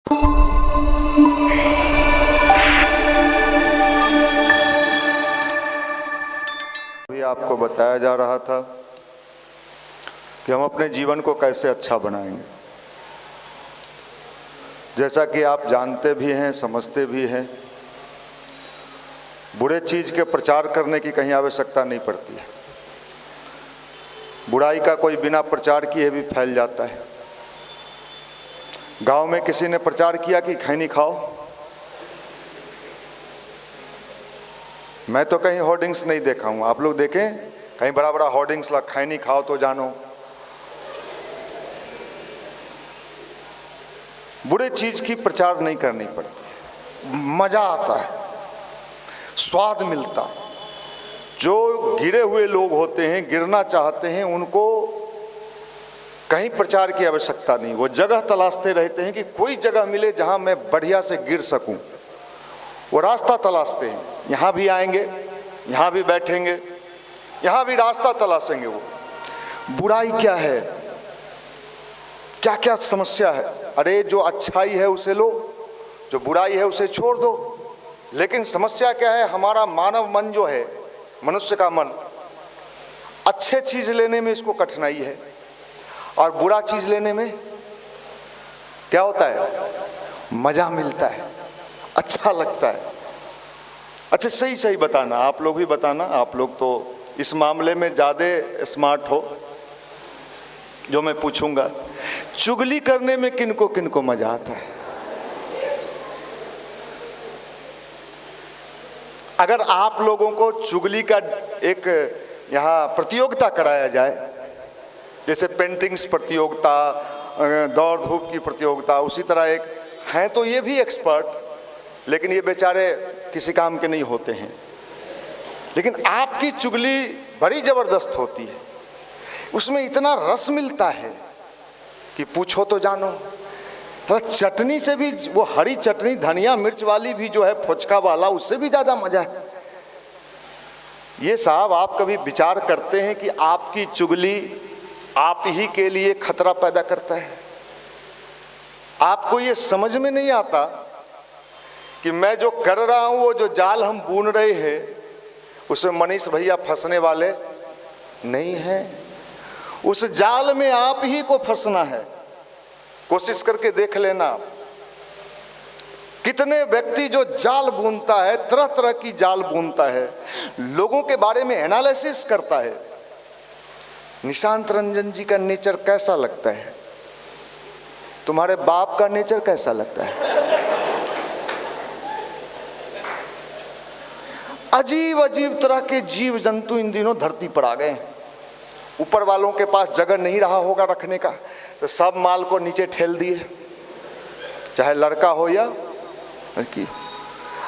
अभी आपको बताया जा रहा था कि हम अपने जीवन को कैसे अच्छा बनाएंगे। जैसा कि आप जानते भी हैं, समझते भी हैं, बुरे चीज़ के प्रचार करने की कहीं आवश्यकता नहीं पड़ती है। बुराई का कोई बिना प्रचार किए भी फैल जाता है। गांव में किसी ने प्रचार किया कि खैनी खाओ, मैं तो कहीं होर्डिंग्स नहीं देखा हूं। आप लोग देखें कहीं बड़ा बड़ा होर्डिंग्स ला खैनी खाओ तो जानो। बुरे चीज की प्रचार नहीं करनी पड़ती, मजा आता है, स्वाद मिलता। जो गिरे हुए लोग होते हैं, गिरना चाहते हैं, उनको कहीं प्रचार की आवश्यकता नहीं। वो जगह तलाशते रहते हैं कि कोई जगह मिले जहां मैं बढ़िया से गिर सकूं। वो रास्ता तलाशते हैं, यहाँ भी आएंगे, यहाँ भी बैठेंगे, यहाँ भी रास्ता तलाशेंगे। वो बुराई क्या है, क्या क्या समस्या है। अरे जो अच्छाई है उसे लो, जो बुराई है उसे छोड़ दो। लेकिन समस्या क्या है, हमारा मानव मन जो है, मनुष्य का मन, अच्छे चीज लेने में इसको कठिनाई है और बुरा चीज लेने में क्या होता है, मजा मिलता है, अच्छा लगता है। अच्छा सही सही बताना, आप लोग भी बताना, आप लोग तो इस मामले में ज़्यादा स्मार्ट हो। जो मैं पूछूंगा, चुगली करने में किनको किनको मजा आता है? अगर आप लोगों को चुगली का एक यहाँ प्रतियोगिता कराया जाए, जैसे पेंटिंग्स प्रतियोगिता, दौड़ धूप की प्रतियोगिता, उसी तरह एक हैं तो ये भी एक्सपर्ट, लेकिन ये बेचारे किसी काम के नहीं होते हैं। लेकिन आपकी चुगली बड़ी जबरदस्त होती है, उसमें इतना रस मिलता है कि पूछो तो जानो। थोड़ा चटनी से भी, वो हरी चटनी धनिया मिर्च वाली भी जो है, फुचका वाला, उससे भी ज़्यादा मजा है। ये साहब आप कभी विचार करते हैं कि आपकी चुगली आप ही के लिए खतरा पैदा करता है? आपको ये समझ में नहीं आता कि मैं जो कर रहा हूं, वो जो जाल हम बुन रहे हैं, उसमें मनीष भैया फंसने वाले नहीं हैं। उस जाल में आप ही को फंसना है। कोशिश करके देख लेना, कितने व्यक्ति जो जाल बुनता है, तरह तरह की जाल बुनता है, लोगों के बारे में एनालिसिस करता है। निशांत रंजन जी का नेचर कैसा लगता है? तुम्हारे बाप का नेचर कैसा लगता है? अजीब अजीब तरह के जीव जंतु इन दिनों धरती पर आ गए हैं। ऊपर वालों के पास जगह नहीं रहा होगा रखने का, तो सब माल को नीचे ठेल दिए, चाहे लड़का हो या लड़की।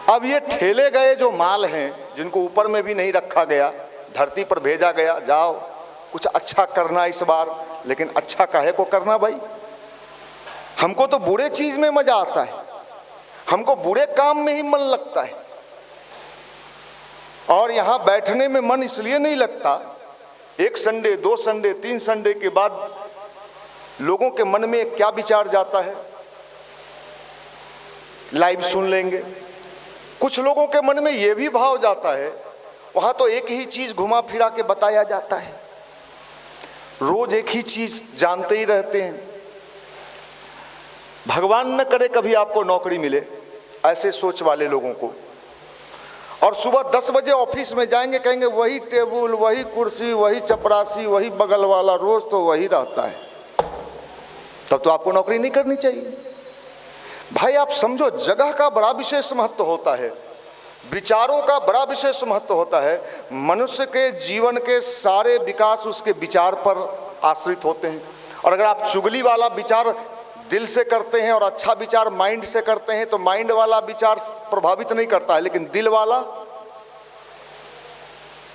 अब ये ठेले गए जो माल हैं, जिनको ऊपर में भी नहीं रखा गया, धरती पर भेजा गया, जाओ कुछ अच्छा करना इस बार। लेकिन अच्छा काहे को करना भाई? हमको तो बुरे चीज में मजा आता है, हमको बुरे काम में ही मन लगता है। और यहां बैठने में मन इसलिए नहीं लगता, एक संडे, दो संडे, तीन संडे के बाद लोगों के मन में क्या विचार जाता है, लाइव सुन लेंगे। कुछ लोगों के मन में यह भी भाव जाता है, वहां तो एक ही चीज घुमा फिरा के बताया जाता है, रोज एक ही चीज जानते ही रहते हैं। भगवान न करे कभी आपको नौकरी मिले ऐसे सोच वाले लोगों को, और सुबह 10 बजे ऑफिस में जाएंगे, कहेंगे वही टेबल, वही कुर्सी, वही चपरासी, वही बगल वाला, रोज तो वही रहता है। तब तो आपको नौकरी नहीं करनी चाहिए। भाई आप समझो, जगह का बड़ा विशेष महत्व होता है, विचारों का बड़ा विशेष महत्व होता है। मनुष्य के जीवन के सारे विकास उसके विचार पर आश्रित होते हैं। और अगर आप चुगली वाला विचार दिल से करते हैं और अच्छा विचार माइंड से करते हैं, तो माइंड वाला विचार प्रभावित नहीं करता है, लेकिन दिल वाला,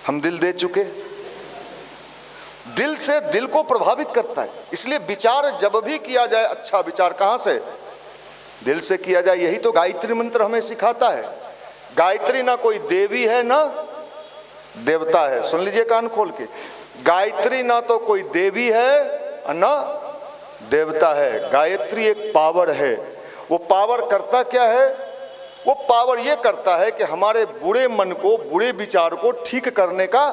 हम दिल दे चुके, दिल से दिल को प्रभावित करता है। इसलिए विचार जब भी किया जाए, अच्छा विचार कहां से? दिल से किया जाए। यही तो गायत्री मंत्र हमें सिखाता है। गायत्री ना कोई देवी है ना देवता है, सुन लीजिए कान खोल के। गायत्री ना तो कोई देवी है ना देवता है। गायत्री एक पावर है, वो पावर करता क्या है? वो पावर ये करता है कि हमारे बुरे मन को, बुरे विचार को ठीक करने का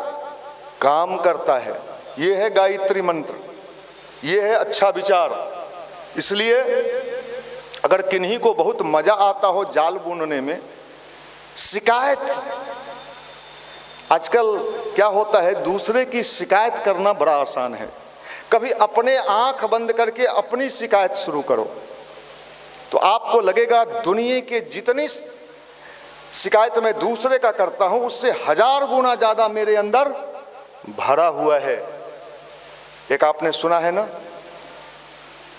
काम करता है। ये है गायत्री मंत्र, ये है अच्छा विचार। इसलिए अगर किन्हीं को बहुत मजा आता हो जाल बुनने में, शिकायत, आजकल क्या होता है, दूसरे की शिकायत करना बड़ा आसान है। कभी अपने आंख बंद करके अपनी शिकायत शुरू करो तो आपको लगेगा दुनिया के जितनी शिकायत मैं दूसरे का करता हूं उससे 1000 गुना ज्यादा मेरे अंदर भरा हुआ है। एक आपने सुना है ना,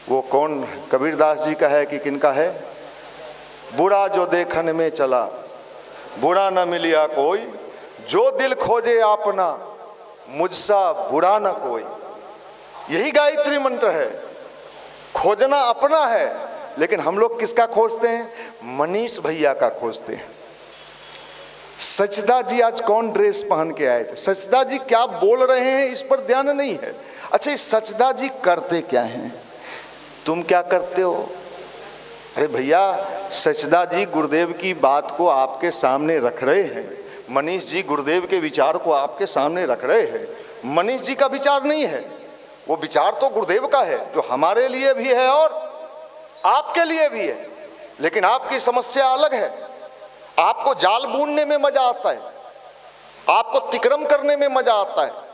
वो कौन, कबीरदास जी का है कि किनका है, बुरा जो देखन में चला बुरा न मिलिया कोई, जो दिल खोजे अपना मुझसा बुरा न कोई। यही गायत्री मंत्र है, खोजना अपना है, लेकिन हम लोग किसका खोजते हैं? मनीष भैया का खोजते हैं। सचदा जी आज कौन ड्रेस पहन के आए थे, सचदा जी क्या बोल रहे हैं इस पर ध्यान नहीं है। अच्छा, सचदा जी करते क्या हैं, तुम क्या करते हो? अरे भैया, सचदा जी गुरुदेव की बात को आपके सामने रख रहे हैं, मनीष जी गुरुदेव के विचार को आपके सामने रख रहे हैं। मनीष जी का विचार नहीं है, वो विचार तो गुरुदेव का है जो हमारे लिए भी है और आपके लिए भी है, लेकिन आपकी समस्या अलग है। आपको जाल बुनने में मजा आता है, आपको तिक्रम करने में मजा आता है।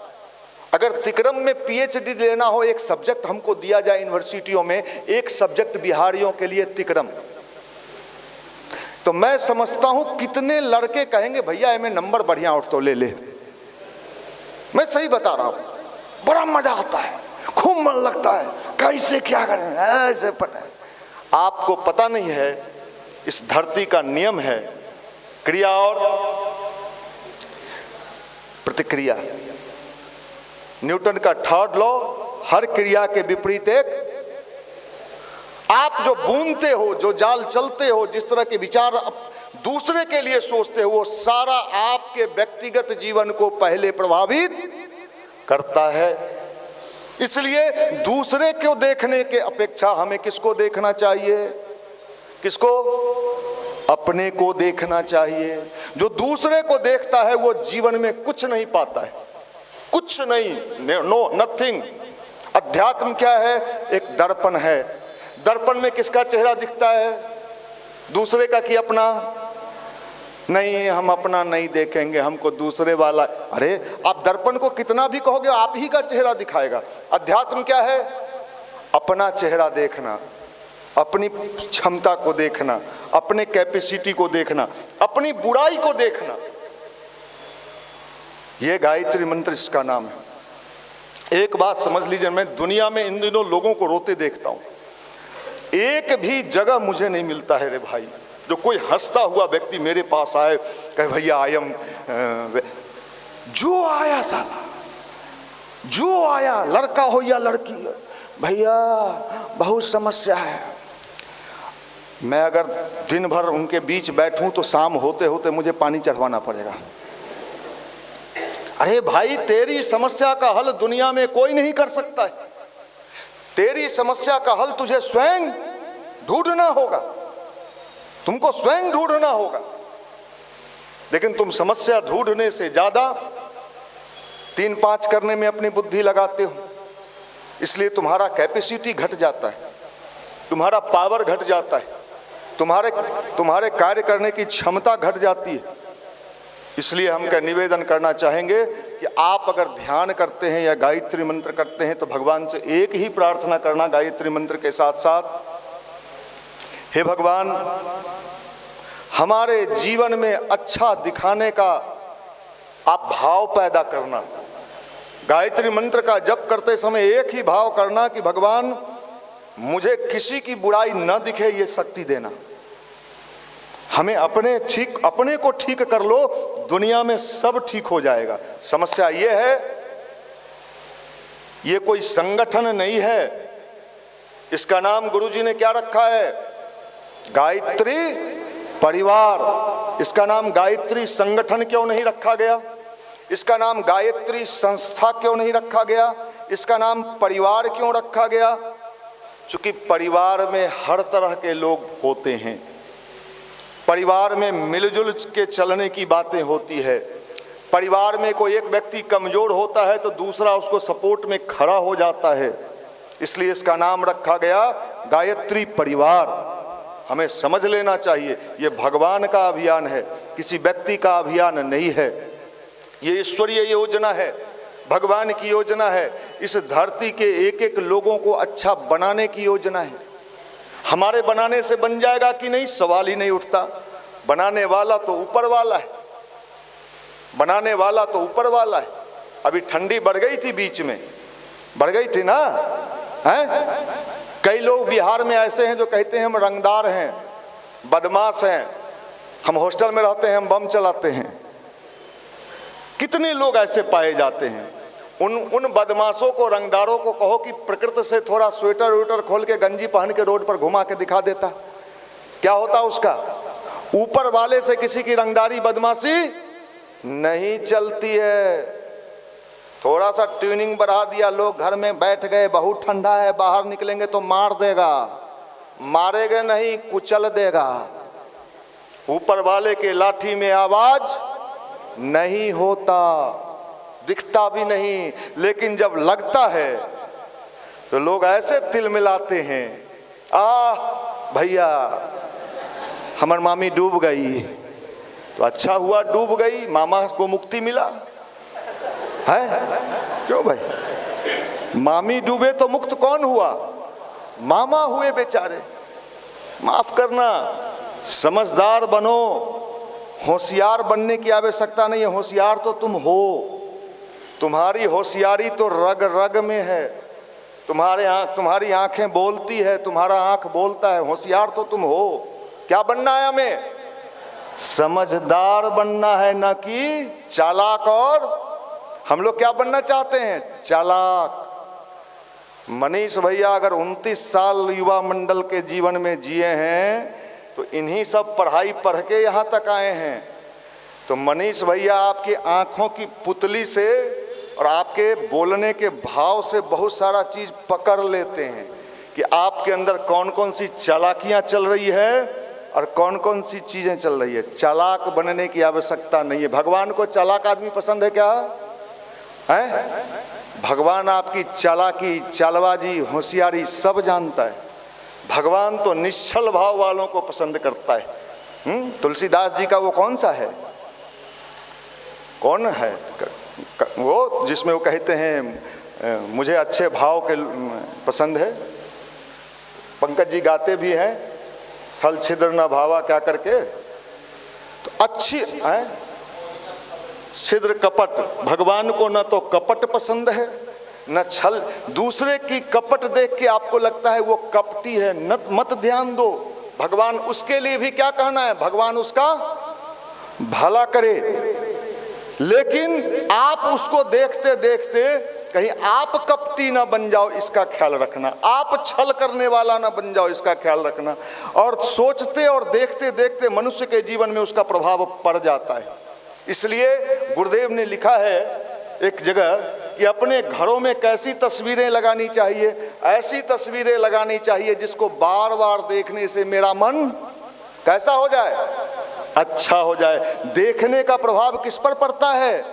अगर तिक्रम में पीएचडी लेना हो, एक सब्जेक्ट हमको दिया जाए यूनिवर्सिटियों में, एक सब्जेक्ट बिहारियों के लिए तिक्रम, तो मैं समझता हूं कितने लड़के कहेंगे भैया में नंबर बढ़िया उठ तो ले ले। मैं सही बता रहा हूं, बड़ा मजा आता है, खूब मन लगता है, कैसे क्या करें ऐसे पता है। आपको पता नहीं है, इस धरती का नियम है क्रिया और प्रतिक्रिया। न्यूटन का थर्ड लॉ, हर क्रिया के विपरीत एक। आप जो बुनते हो, जो जाल चलते हो, जिस तरह के विचार दूसरे के लिए सोचते हो, वो सारा आपके व्यक्तिगत जीवन को पहले प्रभावित करता है। इसलिए दूसरे को देखने के अपेक्षा हमें किसको देखना चाहिए? किसको? अपने को देखना चाहिए। जो दूसरे को देखता है वो जीवन में कुछ नहीं पाता है, कुछ नहीं, नो नथिंग। अध्यात्म क्या है? एक दर्पण है। दर्पण में किसका चेहरा दिखता है? दूसरे का कि अपना? नहीं, हम अपना नहीं देखेंगे, हमको दूसरे वाला। अरे आप दर्पण को कितना भी कहोगे आप ही का चेहरा दिखाएगा। अध्यात्म क्या है? अपना चेहरा देखना, अपनी क्षमता को देखना, अपने कैपेसिटी को देखना, अपनी बुराई को देखना। यह गायत्री मंत्र इसका नाम है। एक बात समझ लीजिए, मैं दुनिया में इन दिनों लोगों को रोते देखता हूं, एक भी जगह मुझे नहीं मिलता है रे भाई जो कोई हंसता हुआ व्यक्ति मेरे पास आए कहे भैया आई एम, जो आया साला, जो आया, लड़का हो या लड़की, भैया बहुत समस्या है। मैं अगर दिन भर उनके बीच बैठूं तो शाम होते होते मुझे पानी चढ़वाना पड़ेगा। अरे भाई, तेरी समस्या का हल दुनिया में कोई नहीं कर सकता है। तेरी समस्या का हल तुझे स्वयं ढूंढना होगा, तुमको स्वयं ढूंढना होगा। लेकिन तुम समस्या ढूंढने से ज्यादा 3-5 करने में अपनी बुद्धि लगाते हो, इसलिए तुम्हारा कैपेसिटी घट जाता है, तुम्हारा पावर घट जाता है, तुम्हारे कार्य करने की क्षमता घट जाती है। इसलिए हम क्या निवेदन करना चाहेंगे कि आप अगर ध्यान करते हैं या गायत्री मंत्र करते हैं तो भगवान से एक ही प्रार्थना करना गायत्री मंत्र के साथ साथ, हे भगवान, हमारे जीवन में अच्छा दिखाने का आप भाव पैदा करना। गायत्री मंत्र का जप करते समय एक ही भाव करना कि भगवान मुझे किसी की बुराई न दिखे, ये शक्ति देना। हमें अपने को ठीक कर लो, दुनिया में सब ठीक हो जाएगा। समस्या ये है, ये कोई संगठन नहीं है, इसका नाम गुरुजी ने क्या रखा है? गायत्री परिवार। इसका नाम गायत्री संगठन क्यों नहीं रखा गया? इसका नाम गायत्री संस्था क्यों नहीं रखा गया? इसका नाम परिवार क्यों रखा गया? चूंकि परिवार में हर तरह के लोग होते हैं, परिवार में मिलजुल के चलने की बातें होती है, परिवार में कोई एक व्यक्ति कमज़ोर होता है तो दूसरा उसको सपोर्ट में खड़ा हो जाता है, इसलिए इसका नाम रखा गया गायत्री परिवार। हमें समझ लेना चाहिए ये भगवान का अभियान है, किसी व्यक्ति का अभियान नहीं है, ये ईश्वरीय योजना है, भगवान की योजना है। इस धरती के एक एक लोगों को अच्छा बनाने की योजना है। हमारे बनाने से बन जाएगा कि नहीं, सवाल ही नहीं उठता। बनाने वाला तो ऊपर वाला है, बनाने वाला तो ऊपर वाला है। अभी ठंडी बढ़ गई थी, बीच में बढ़ गई थी ना, हैं? कई लोग बिहार में ऐसे हैं जो कहते हैं हम रंगदार हैं, बदमाश हैं, हम हॉस्टल में रहते हैं, हम बम चलाते हैं। कितने लोग ऐसे पाए जाते हैं। उन बदमाशों को, रंगदारों को कहो कि प्रकृति से थोड़ा स्वेटर वेटर खोल के गंजी पहन के रोड पर घुमा के दिखा देता, क्या होता उसका? ऊपर वाले से किसी की रंगदारी बदमाशी नहीं चलती है। थोड़ा सा ट्यूनिंग बढ़ा दिया, लोग घर में बैठ गए, बहुत ठंडा है, बाहर निकलेंगे तो मार देगा, मारेगा नहीं कुचल देगा। ऊपर वाले के लाठी में आवाज नहीं होता, दिखता भी नहीं, लेकिन जब लगता है तो लोग ऐसे तिलमिलाते हैं, भैया हमार मामी डूब गई, तो अच्छा हुआ डूब गई, मामा को मुक्ति मिला है। क्यों भाई, मामी डूबे तो मुक्त कौन हुआ? मामा हुए बेचारे। माफ करना, समझदार बनो, होशियार बनने की आवश्यकता नहीं है, होशियार तो तुम हो, तुम्हारी होशियारी तो रग रग में है, तुम्हारी आंखें बोलती है, तुम्हारा आंख बोलता है, होशियार तो तुम हो। क्या बनना है हमें? समझदार बनना है, ना कि चालाक। और हम लोग क्या बनना चाहते हैं? चालाक। मनीष भैया अगर 29 साल युवा मंडल के जीवन में जिए हैं तो इन्हीं सब पढ़ाई पढ़ के यहाँ तक आए हैं। तो मनीष भैया आपकी आंखों की पुतली से और आपके बोलने के भाव से बहुत सारा चीज़ पकड़ लेते हैं कि आपके अंदर कौन कौन सी चालाकियाँ चल रही है और कौन कौन सी चीज़ें चल रही है। चालाक बनने की आवश्यकता नहीं है। भगवान को चालाक आदमी पसंद है क्या है? भगवान आपकी चालाकी, चालबाजी, होशियारी सब जानता है। भगवान तो निश्चल भाव वालों को पसंद करता है। तुलसीदास जी का वो कौन सा है, कौन है वो जिसमें वो कहते हैं मुझे अच्छे भाव के पसंद है। पंकज जी गाते भी हैं, छल छिद्र न भावा क्या करके, तो अच्छी है छिद्र कपट। भगवान को न तो कपट पसंद है न छल। दूसरे की कपट देख के आपको लगता है वो कपटी है, मत ध्यान दो। भगवान उसके लिए भी क्या कहना है, भगवान उसका भला करे, लेकिन आप उसको देखते देखते कहीं आप कपटी ना बन जाओ, इसका ख्याल रखना। आप छल करने वाला ना बन जाओ, इसका ख्याल रखना। और सोचते और देखते देखते मनुष्य के जीवन में उसका प्रभाव पड़ जाता है। इसलिए गुरुदेव ने लिखा है एक जगह कि अपने घरों में कैसी तस्वीरें लगानी चाहिए, ऐसी तस्वीरें लगानी चाहिए जिसको बार बार देखने से मेरा मन कैसा हो जाए, अच्छा हो जाए। देखने का प्रभाव किस पर पड़ता है?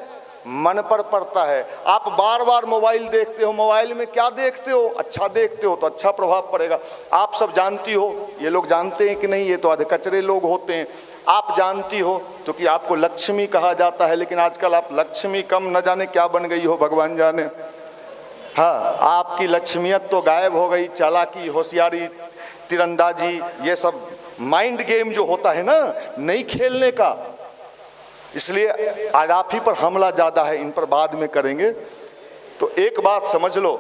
मन पर पड़ता है। आप बार बार मोबाइल देखते हो, मोबाइल में क्या देखते हो? अच्छा देखते हो तो अच्छा प्रभाव पड़ेगा। आप सब जानती हो, ये लोग जानते हैं कि नहीं, ये तो आधे कचरे लोग होते हैं। आप जानती हो तो कि आपको लक्ष्मी कहा जाता है, लेकिन आजकल आप लक्ष्मी कम न जाने क्या बन गई हो, भगवान जाने। हाँ, आपकी लक्ष्मियत तो गायब हो गई। चालाकी, होशियारी, तीरंदाजी, ये सब माइंड गेम जो होता है ना, नहीं खेलने का। इसलिए आज आप ही पर हमला ज़्यादा है, इन पर बाद में करेंगे। तो एक बात समझ लो,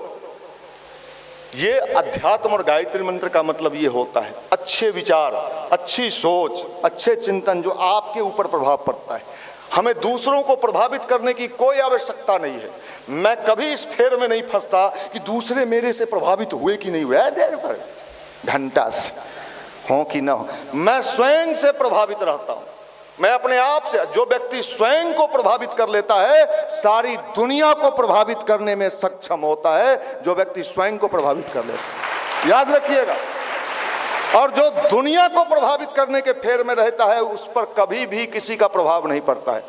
ये अध्यात्म और गायत्री मंत्र का मतलब ये होता है अच्छे विचार, अच्छी सोच, अच्छे चिंतन जो आपके ऊपर प्रभाव पड़ता है। हमें दूसरों को प्रभावित करने की कोई आवश्यकता नहीं है। मैं कभी इस फेर में नहीं फंसता कि दूसरे मेरे से प्रभावित हुए कि नहीं हुए, घंटा से हो कि ना हो। मैं स्वयं से प्रभावित रहता हूँ, मैं अपने आप से। जो व्यक्ति स्वयं को प्रभावित कर लेता है, सारी दुनिया को प्रभावित करने में सक्षम होता है। जो व्यक्ति स्वयं को प्रभावित कर लेता है, याद रखिएगा। और जो दुनिया को प्रभावित करने के फेर में रहता है उस पर कभी भी किसी का प्रभाव नहीं पड़ता है।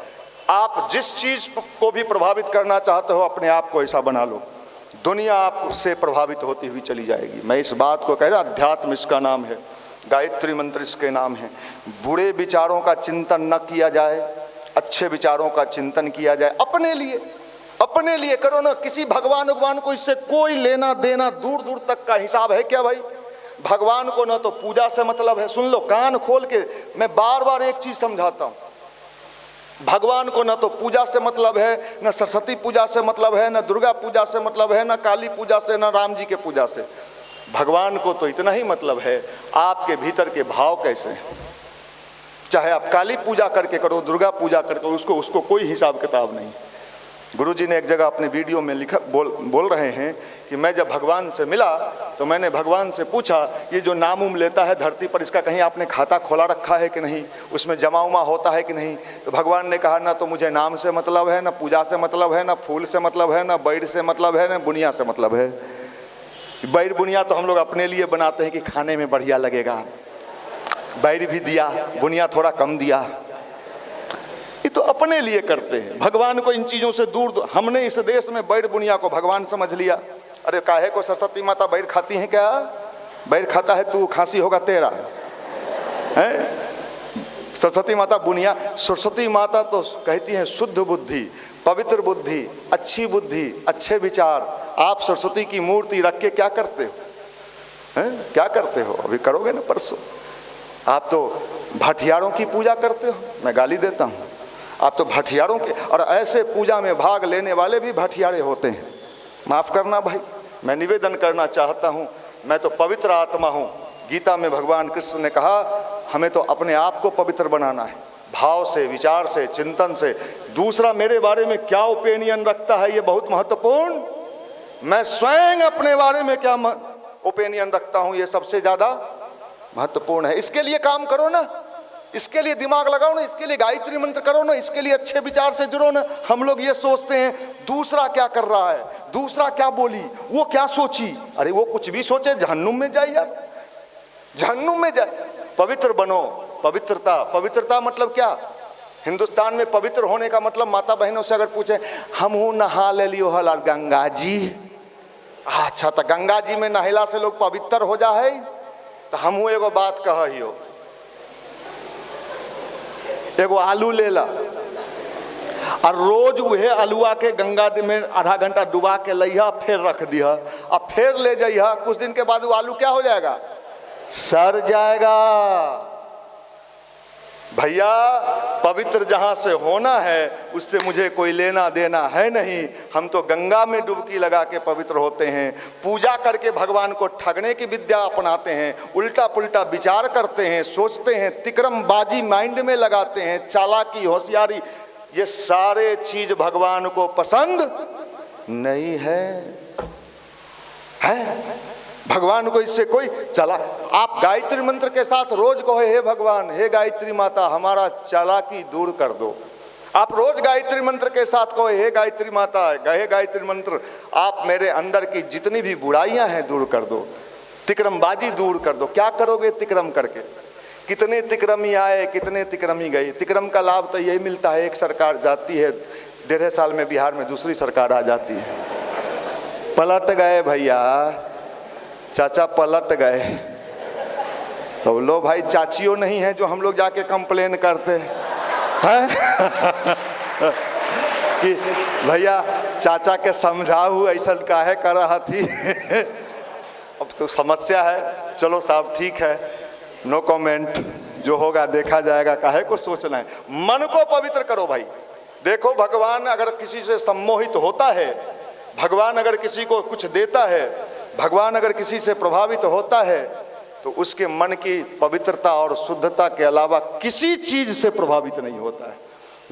आप जिस चीज को भी प्रभावित करना चाहते हो अपने आप को ऐसा बना लो, दुनिया आपसे प्रभावित होती हुई चली जाएगी। मैं इस बात को कह रहा, अध्यात्म इसका नाम है, गायत्री मंत्र इसके नाम है। बुरे विचारों का चिंतन न किया जाए, अच्छे विचारों का चिंतन किया जाए। अपने लिए करो ना, किसी भगवान को इससे कोई लेना देना दूर दूर तक का हिसाब है क्या भाई? भगवान को ना तो पूजा से मतलब है, सुन लो कान खोल के, मैं बार बार एक चीज समझाता हूं, भगवान को ना तो पूजा से मतलब है, न सरस्वती पूजा से मतलब है, न दुर्गा पूजा से मतलब है, न काली पूजा से, न राम जी के पूजा से। भगवान को तो इतना ही मतलब है आपके भीतर के भाव कैसे हैं। चाहे आप काली पूजा करके करो, दुर्गा पूजा करके, उसको कोई हिसाब किताब नहीं। गुरुजी ने एक जगह अपने वीडियो में लिखा बोल रहे हैं कि मैं जब भगवान से मिला तो मैंने भगवान से पूछा, ये जो नाम उम लेता है धरती पर, इसका कहीं आपने खाता खोला रखा है कि नहीं, उसमें जमा उमा होता है कि नहीं? तो भगवान ने कहा, ना तो मुझे नाम से मतलब है, ना पूजा से मतलब है, ना फूल से मतलब है, ना बैर से मतलब है, ना बुनिया से मतलब है। बैर बुनिया तो हम लोग अपने लिए बनाते हैं कि खाने में बढ़िया लगेगा, बैर भी दिया, बुनिया थोड़ा कम दिया, ये तो अपने लिए करते हैं। भगवान को इन चीज़ों से दूर, हमने इस देश में बैर बुनिया को भगवान समझ लिया। अरे काहे को सरस्वती माता बैर खाती हैं क्या? बैर खाता है तू, खांसी होगा तेरा है। सरस्वती माता बुनिया, सरस्वती माता तो कहती हैं शुद्ध बुद्धि, पवित्र बुद्धि, अच्छी बुद्धि, अच्छे विचार। आप सरस्वती की मूर्ति रख के क्या करते हो? हैं क्या करते हो? अभी करोगे ना परसों। आप तो भटियारों की पूजा करते हो, मैं गाली देता हूँ। आप तो भटियारों के, और ऐसे पूजा में भाग लेने वाले भी भटियारे होते हैं। माफ़ करना भाई, मैं निवेदन करना चाहता हूँ, मैं तो पवित्र आत्मा हूँ। गीता में भगवान कृष्ण ने कहा हमें तो अपने आप को पवित्र बनाना है, भाव से, विचार से, चिंतन से। दूसरा मेरे बारे में क्या ओपिनियन रखता है ये बहुत महत्वपूर्ण, मैं स्वयं अपने बारे में क्या ओपिनियन रखता हूँ ये सबसे ज़्यादा महत्वपूर्ण है। इसके लिए काम करो ना, इसके लिए दिमाग लगाओ ना, इसके लिए गायत्री मंत्र करो ना, इसके लिए अच्छे विचार से जुड़ो ना। हम लोग ये सोचते हैं दूसरा क्या कर रहा है, दूसरा क्या बोली, वो क्या सोची। अरे वो कुछ भी सोचे, जहन्नुम में जाए यार, जहन्नुम में जाए। पवित्र बनो। पवित्रता मतलब क्या? हिंदुस्तान में पवित्र होने का मतलब, माता बहनों से अगर पूछे हमहू नहा ले लियो हल गंगा जी, अच्छा तो गंगा जी में नहला से लोग पवित्र हो जा है। तो हमहू एगो बात कहियो, एगो आलू ले ला और रोज वह आलूआ के गंगा में आधा घंटा डुबा के लिया, फिर रख दिया और फिर ले जाइया। कुछ दिन के बाद वो आलू क्या हो जाएगा? सड़ जाएगा। भैया पवित्र जहाँ से होना है उससे मुझे कोई लेना देना है नहीं। हम तो गंगा में डुबकी लगा के पवित्र होते हैं, पूजा करके भगवान को ठगने की विद्या अपनाते हैं, उल्टा पुल्टा विचार करते हैं, सोचते हैं, तिकड़मबाजी माइंड में लगाते हैं, चालाकी, होशियारी, ये सारे चीज भगवान को पसंद नहीं है। भगवान को इससे कोई चला। आप गायत्री मंत्र के साथ रोज कहो हे भगवान, हे गायत्री माता हमारा चालाकी दूर कर दो। आप रोज गायत्री मंत्र के साथ कहो हे गायत्री माता, हे गायत्री मंत्र आप मेरे अंदर की जितनी भी बुराइयां हैं दूर कर दो, तिकड़मबाजी दूर कर दो। क्या करोगे तिकड़म करके? कितने तिकड़मी आए, कितने तिकड़मी गए। तिकड़म का लाभ तो यही मिलता है, एक सरकार जाती है, 1.5 साल में बिहार में दूसरी सरकार आ जाती है। पलट गए भैया, चाचा पलट गए। तो लो भाई, चाचियों नहीं है जो हम लोग जाके कंप्लेन करते हैं कि भैया चाचा के समझाऊ ऐसा काहे कर रहा थी। अब तो समस्या है, चलो साहब ठीक है, नो कमेंट, जो होगा देखा जाएगा, काहे को सोचना है। मन को पवित्र करो भाई। देखो भगवान अगर किसी से सम्मोहित होता है, भगवान अगर किसी को कुछ देता है, भगवान अगर किसी से प्रभावित होता है तो उसके मन की पवित्रता और शुद्धता के अलावा किसी चीज से प्रभावित नहीं होता है।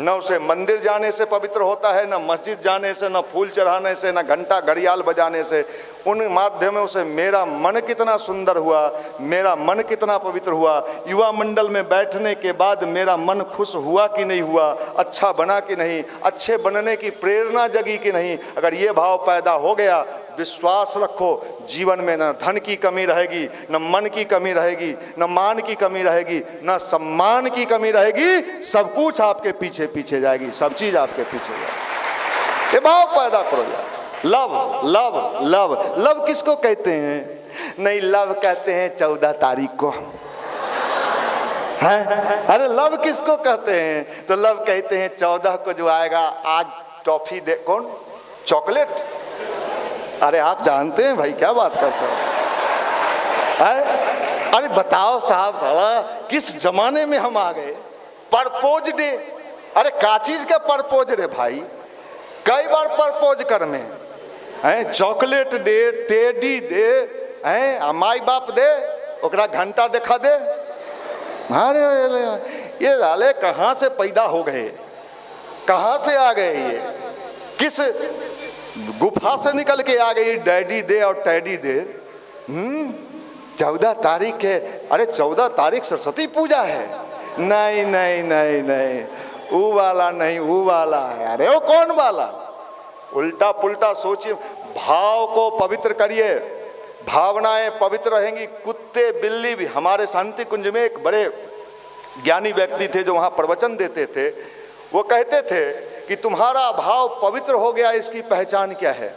न उसे मंदिर जाने से पवित्र होता है, न मस्जिद जाने से, न फूल चढ़ाने से, न घंटा घड़ियाल बजाने से। उन माध्यमों से मेरा मन कितना सुंदर हुआ, मेरा मन कितना पवित्र हुआ, युवा मंडल में बैठने के बाद मेरा मन खुश हुआ कि नहीं हुआ, अच्छा बना कि नहीं, अच्छे बनने की प्रेरणा जगी कि नहीं। अगर ये भाव पैदा हो गया, विश्वास रखो जीवन में न धन की कमी रहेगी, न मन की कमी रहेगी, न मान की कमी रहेगी, न सम्मान की कमी रहेगी। सब कुछ आपके पीछे पीछे जाएगी, सब चीज आपके पीछे जाएगी। ये भाव पैदा करो यार। लव लव लव लव किसको कहते हैं? नहीं, लव कहते हैं 14 तारीख को है। अरे लव किसको कहते हैं? तो लव कहते हैं 14 को जो आएगा, आज टॉफी दे, कौन? चॉकलेट। अरे आप जानते हैं भाई, क्या बात करते हो? अरे बताओ साहब, साला किस जमाने में हम आ गए? Purpose day. अरे का चीज का परपोज रे भाई? कई बार परपोज कर में हैं, चॉकलेट दे, टेडी दे, हैं माई बाप दे, ओकरा घंटा दिखा दे। अरे ये साले कहाँ से पैदा हो गए, कहाँ से आ गए? ये किस गुफा से निकल के आ गई? डैडी दे और टैडी दे। 14 तारीख है। अरे 14 तारीख सरस्वती पूजा है। नहीं नहीं नहीं नहीं, वो वाला नहीं, वो वाला है। अरे वो कौन वाला? उल्टा पुल्टा सोचिए। भाव को पवित्र करिए, भावनाएं पवित्र रहेंगी। कुत्ते बिल्ली भी। हमारे शांति कुंज में एक बड़े ज्ञानी व्यक्ति थे जो वहाँ प्रवचन देते थे। वो कहते थे कि तुम्हारा भाव पवित्र हो गया, इसकी पहचान क्या है?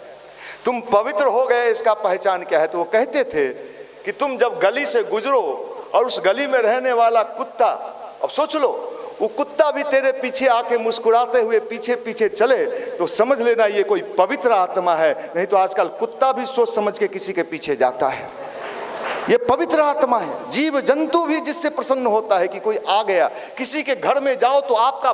तुम पवित्र हो गए, इसका पहचान क्या है? तो वो कहते थे कि तुम जब गली से गुजरो और उस गली में रहने वाला कुत्ता, अब सोच लो, वो कुत्ता भी तेरे पीछे आके मुस्कुराते हुए पीछे पीछे चले, तो समझ लेना ये कोई पवित्र आत्मा है। नहीं तो आजकल कुत्ता भी सोच समझ के किसी के पीछे जाता है। ये पवित्र आत्मा है। जीव जंतु भी जिससे प्रसन्न होता है कि कोई आ गया। किसी के घर में जाओ तो आपका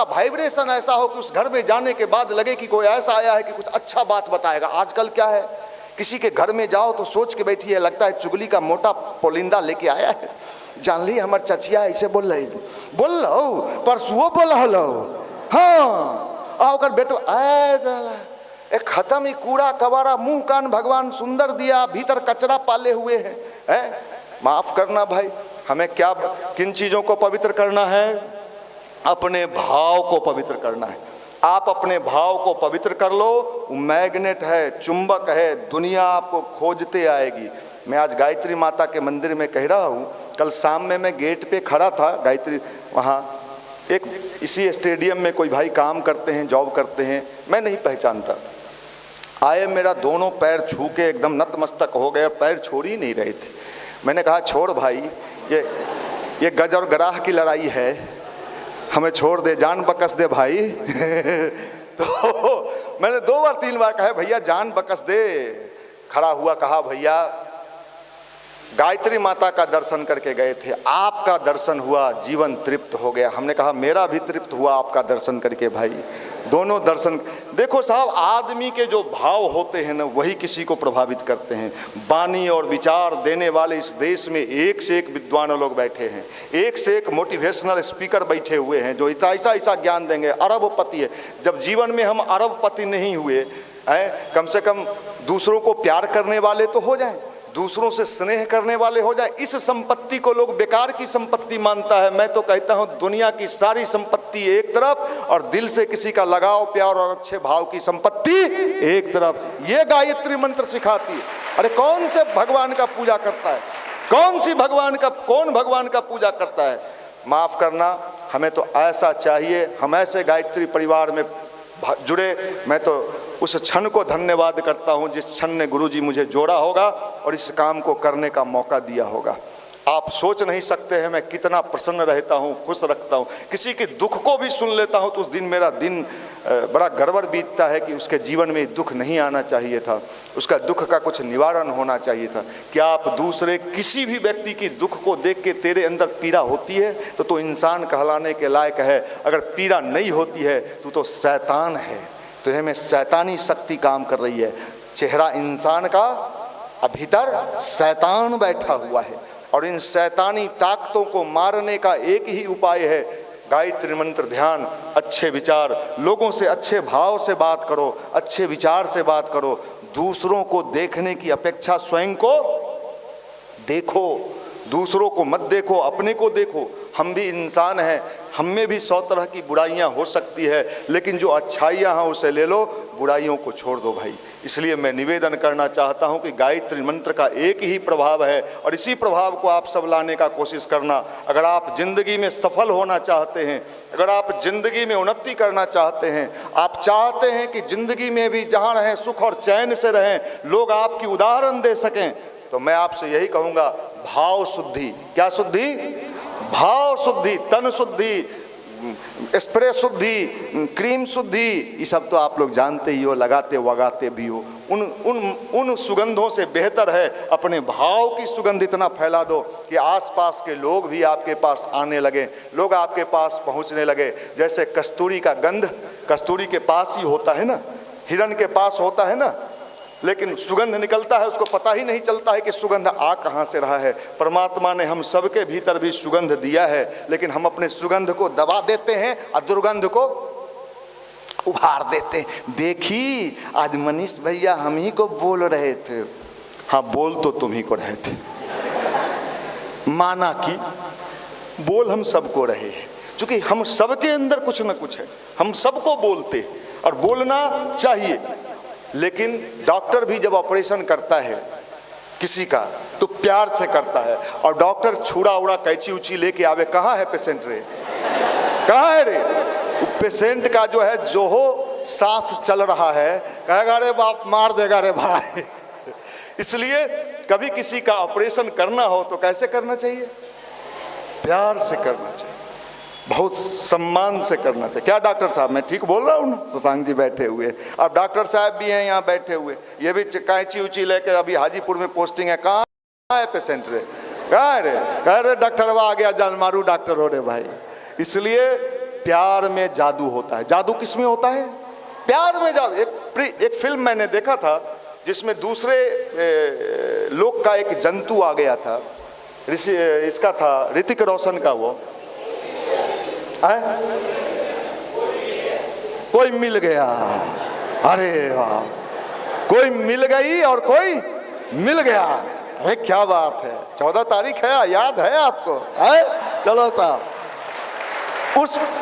वाइब्रेशन ऐसा हो कि उस घर में जाने के बाद लगे कि कोई ऐसा आया है कि कुछ अच्छा बात बताएगा। आजकल क्या है, किसी के घर में जाओ तो सोच के बैठी है, लगता है चुगली का मोटा पोलिंदा लेके आया है। जान ली हमार चचिया ऐसे बोल रही, बोल लो परसुओ बोल लो, हाँ आओ बेटो एक खत्म ही कूड़ा कबाड़ा, मुंह कान भगवान सुंदर दिया, भीतर कचरा पाले हुए हैं। माफ करना भाई, हमें क्या किन चीजों को पवित्र करना है? अपने भाव को पवित्र करना है। आप अपने भाव को पवित्र कर लो, वो मैग्नेट है, चुंबक है, दुनिया आपको खोजते आएगी। मैं आज गायत्री माता के मंदिर में कह रहा हूँ, कल शाम में मैं गेट पे खड़ा था गायत्री, वहाँ एक इसी स्टेडियम में कोई भाई काम करते हैं, जॉब करते हैं, मैं नहीं पहचानता। आए, मेरा दोनों पैर छू के एकदम नतमस्तक हो गए और पैर छोड़ ही नहीं रहे थे। मैंने कहा छोड़ भाई, ये गज और गराह की लड़ाई है, हमें छोड़ दे, जान बकस दे भाई। तो मैंने 2 बार 3 बार कहा भैया जान बकस दे। खड़ा हुआ, कहा भैया गायत्री माता का दर्शन करके गए थे, आपका दर्शन हुआ, जीवन तृप्त हो गया। हमने कहा मेरा भी तृप्त हुआ आपका दर्शन करके भाई, दोनों दर्शन। देखो साहब, आदमी के जो भाव होते हैं ना, वही किसी को प्रभावित करते हैं। वाणी और विचार देने वाले इस देश में एक से एक विद्वान लोग बैठे हैं, एक से एक मोटिवेशनल स्पीकर बैठे हुए हैं जो ऐसा ज्ञान देंगे। अरबपति है। जब जीवन में हम अरबपति नहीं हुए हैं, कम से कम दूसरों को प्यार करने वाले तो हो जाएं, दूसरों से स्नेह करने वाले हो जाए। इस संपत्ति को लोग बेकार की संपत्ति मानता है। मैं तो कहता हूं दुनिया की सारी संपत्ति एक तरफ और दिल से किसी का लगाव, प्यार और अच्छे भाव की संपत्ति एक तरफ। ये गायत्री मंत्र सिखाती है। अरे कौन से भगवान का पूजा करता है? कौन भगवान का पूजा करता है? माफ करना, हमें तो ऐसा चाहिए, हम ऐसे गायत्री परिवार में जुड़े। मैं तो उस क्षण को धन्यवाद करता हूं जिस क्षण ने गुरुजी मुझे जोड़ा होगा और इस काम को करने का मौका दिया होगा। आप सोच नहीं सकते हैं मैं कितना प्रसन्न रहता हूं, खुश रखता हूं। किसी के दुख को भी सुन लेता हूं तो उस दिन मेरा दिन बड़ा गड़बड़ बीतता है कि उसके जीवन में दुख नहीं आना चाहिए था, उसका दुख का कुछ निवारण होना चाहिए था। क्या आप दूसरे किसी भी व्यक्ति की दुख को देख के तेरे अंदर पीड़ा होती है तो इंसान कहलाने के लायक है। अगर पीड़ा नहीं होती है तो शैतान है, तुझे में शैतानी शक्ति काम कर रही है। चेहरा इंसान का, भीतर शैतान बैठा हुआ है और इन शैतानी ताकतों को मारने का एक ही उपाय है, गायत्री मंत्र, ध्यान, अच्छे विचार। लोगों से अच्छे भाव से बात करो, अच्छे विचार से बात करो, दूसरों को देखने की अपेक्षा स्वयं को देखो, दूसरों को मत देखो, अपने को देखो। हम भी इंसान हैं, हम में भी 100 तरह की बुराइयां हो सकती है, लेकिन जो अच्छाइयां हैं उसे ले लो, बुराइयों को छोड़ दो भाई। इसलिए मैं निवेदन करना चाहता हूं कि गायत्री मंत्र का एक ही प्रभाव है और इसी प्रभाव को आप सब लाने का कोशिश करना। अगर आप जिंदगी में सफल होना चाहते हैं, अगर आप जिंदगी में उन्नति करना चाहते हैं, आप चाहते हैं कि जिंदगी में भी जहां रहें सुख और चैन से रहें, लोग आपकी उदाहरण दे सकें, तो मैं आपसे यही कहूँगा, भाव शुद्धि। क्या शुद्धि? भाव शुद्धि, तन शुद्धि, स्प्रे शुद्धि, क्रीम शुद्धि, ये सब तो आप लोग जानते ही हो, लगाते वगाते भी हो। उन सुगंधों से बेहतर है अपने भाव की सुगंध इतना फैला दो कि आसपास के लोग भी आपके पास आने लगे, लोग आपके पास पहुंचने लगे। जैसे कस्तूरी का गंध कस्तूरी के पास ही होता है ना, हिरण के पास होता है ना, लेकिन सुगंध निकलता है, उसको पता ही नहीं चलता है कि सुगंध आ कहाँ से रहा है। परमात्मा ने हम सबके भीतर भी सुगंध दिया है, लेकिन हम अपने सुगंध को दबा देते हैं और दुर्गंध को उभार देते हैं। देखी आज मनीष भैया हम ही को बोल रहे थे। हाँ, बोल तो तुम ही को रहे थे, माना कि बोल हम सबको रहे हैं, क्योंकि हम सबके अंदर कुछ न कुछ है, हम सबको बोलते और बोलना चाहिए। लेकिन डॉक्टर भी जब ऑपरेशन करता है किसी का तो प्यार से करता है, और डॉक्टर छुड़ा उड़ा कैंची उची लेके आवे, कहाँ है पेशेंट रे, कहाँ है रे? पेशेंट का जो है जो हो सांस चल रहा है, कहेगा रे बाप मार देगा रे भाई। इसलिए कभी किसी का ऑपरेशन करना हो तो कैसे करना चाहिए? प्यार से करना चाहिए, बहुत सम्मान से करना चाहिए। क्या डॉक्टर साहब, मैं ठीक बोल रहा हूँ ना? शशांक जी बैठे हुए, अब डॉक्टर साहब भी हैं यहाँ बैठे हुए, ये भी कैंची उची लेके अभी हाजीपुर में पोस्टिंग है। कहाँ है पेशेंट रे, कहाँ है रे? कह रहे डॉक्टर आ गया, जान मारू डॉक्टर हो रे भाई। इसलिए प्यार में जादू होता है। जादू किस में होता है? प्यार में जादू। एक फिल्म मैंने देखा था जिसमें दूसरे लोग का एक जंतु आ गया था, इसका था ऋतिक रोशन का, वो है? कोई मिल गया, अरे वाह, कोई मिल गई और कोई मिल गया। अरे क्या बात है, 14 तारीख है, याद है आपको? है? चलो साहब,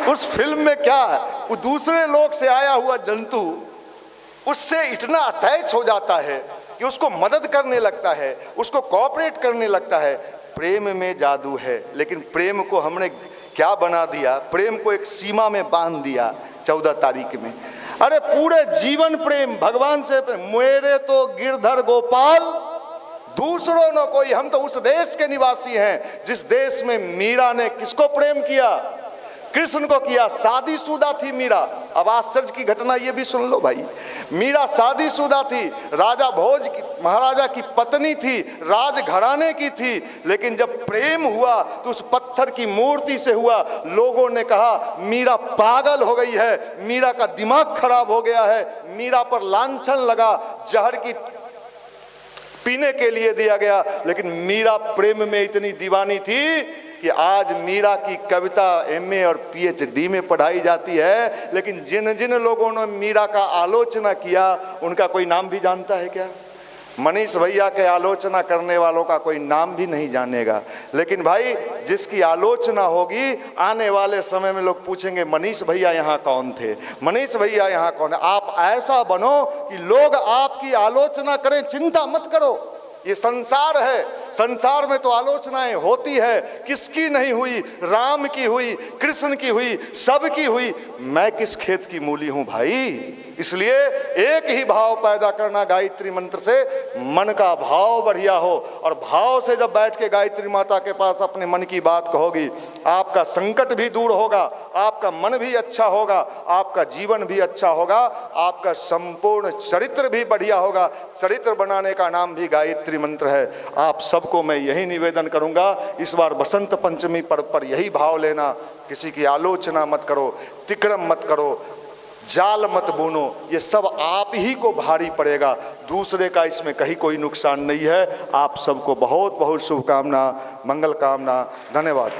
उस फिल्म में क्या है, वो दूसरे लोग से आया हुआ जंतु उससे इतना अटैच हो जाता है कि उसको मदद करने लगता है, उसको कोऑपरेट करने लगता है। प्रेम में जादू है, लेकिन प्रेम को हमने क्या बना दिया? प्रेम को एक सीमा में बांध दिया 14 तारीख में। अरे पूरे जीवन प्रेम, भगवान से प्रेम। मेरे तो गिरधर गोपाल दूसरों न कोई। हम तो उस देश के निवासी हैं जिस देश में मीरा ने किसको प्रेम किया? कृष्ण को किया। शादीशुदा थी मीरा। अब आश्चर्य की घटना ये भी सुन लो भाई, मीरा शादीशुदा थी, राजा भोज की महाराजा की पत्नी थी, राज घराने की थी, लेकिन जब प्रेम हुआ तो उस पत्थर की मूर्ति से हुआ। लोगों ने कहा मीरा पागल हो गई है, मीरा का दिमाग खराब हो गया है, मीरा पर लांछन लगा, जहर की पीने के लिए दिया गया। लेकिन मीरा प्रेम में इतनी दीवानी थी कि आज मीरा की कविता MA और PhD में पढ़ाई जाती है। लेकिन जिन जिन लोगों ने मीरा का आलोचना किया उनका कोई नाम भी जानता है क्या? मनीष भैया के आलोचना करने वालों का कोई नाम भी नहीं जानेगा। लेकिन भाई जिसकी आलोचना होगी, आने वाले समय में लोग पूछेंगे मनीष भैया यहाँ कौन थे, मनीष भैया यहाँ कौन है। आप ऐसा बनो कि लोग आपकी आलोचना करें, चिंता मत करो। ये संसार है, संसार में तो आलोचनाएं होती है, किसकी नहीं हुई? राम की हुई, कृष्ण की हुई, सबकी हुई। मैं किस खेत की मूली हूं भाई? इसलिए एक ही भाव पैदा करना गायत्री मंत्र से, मन का भाव बढ़िया हो, और भाव से जब बैठ के गायत्री माता के पास अपने मन की बात कहोगी, आपका संकट भी दूर होगा, आपका मन भी अच्छा होगा, आपका जीवन भी अच्छा होगा, आपका संपूर्ण चरित्र भी बढ़िया होगा। चरित्र बनाने का नाम भी गायत्री मंत्र है। आप सबको मैं यही निवेदन करूंगा, इस बार बसंत पंचमी पर्व पर यही भाव लेना, किसी की आलोचना मत करो, तिक्रम मत करो, जाल मत बुनो, ये सब आप ही को भारी पड़ेगा, दूसरे का इसमें कहीं कोई नुकसान नहीं है। आप सबको बहुत बहुत शुभकामना, मंगल कामना, धन्यवाद।